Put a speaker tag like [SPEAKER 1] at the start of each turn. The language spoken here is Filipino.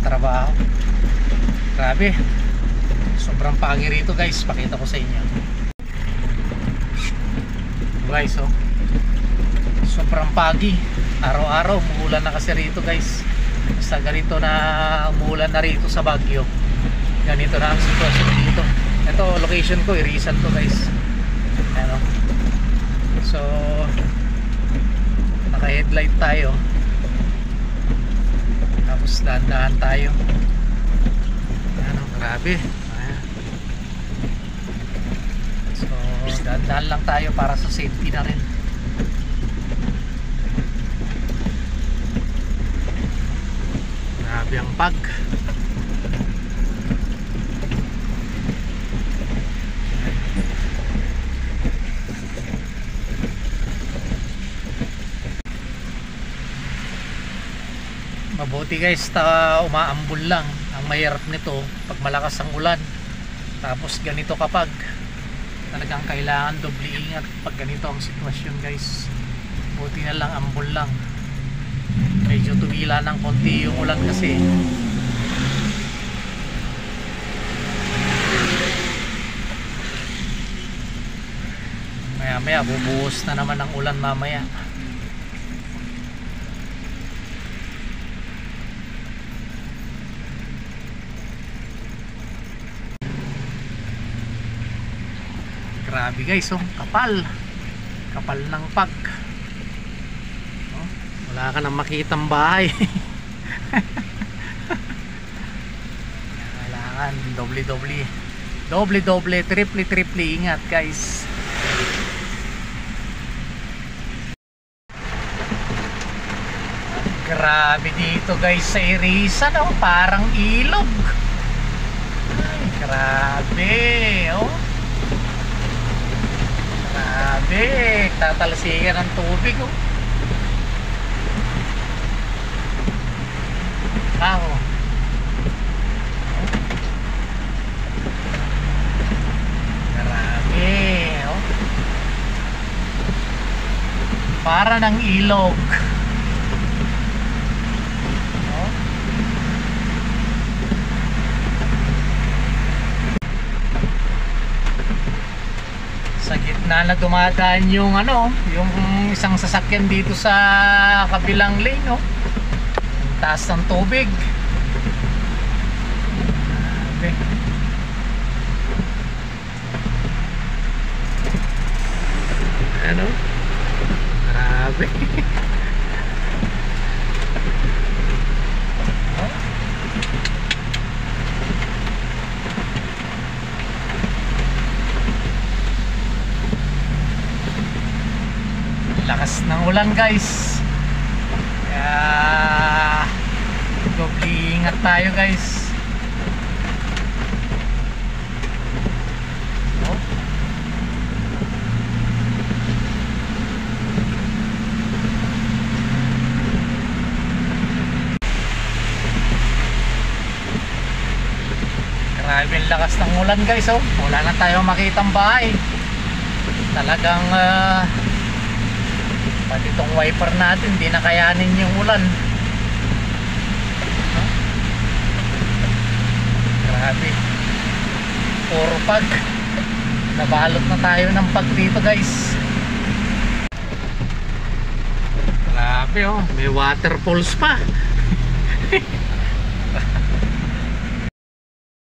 [SPEAKER 1] trabaho. Grabe, sobrang pagi rito guys, pakita ko sa inyo guys. Oh, sobrang pagi, araw-araw umuulan na kasi rito guys. Basta ganito na umuulan na rito sa Baguio, ganito na ang sitwasyon dito. Ito location ko, Irisan to guys. Ano, so naka headlight tayo, tapos dahan-dahan tayo. Ano, grabe. Ayan. So dahan-dahan lang tayo para sa safety na rin. Grabe ang pag. Mabuti guys, umaambul lang. Ang mahirap nito pag malakas ang ulan, tapos ganito kapag talagang kailangan doble ingat pag ganito ang sitwasyon guys. Buti na lang ambul lang, medyo tumila ng konti yung ulan kasi. Maya maya bubuhos na naman ang ulan mamaya. Grabe guys, oh, kapal ng pag. Oh, wala ka nang makitang bahay. Kailangan doble, triple ingat guys. Grabe dito guys sa Irisan, oh, parang ilog. Ay, grabe, oh. Grabe, tatalsikan ng tubig, oh. Oh. Grabe, oh. Para ng ilog. Oh. Sa gitna na dumadaan yung ano, yung isang sasakyan dito sa kabilang lane, no? Ang taas ng tubig. Grabe. Ano? Grabe. Lakas ng ulan guys, kaya doble ingat tayo guys. Oh. Grabe ang lakas ng ulan guys, oh. Wala na tayo makitang bahay. Talagang pati itong wiper natin di na kayanin yung ulan. Grabe, puro pag. Nabalot na tayo ng pag dito guys. Grabe, oh, may waterfalls pa.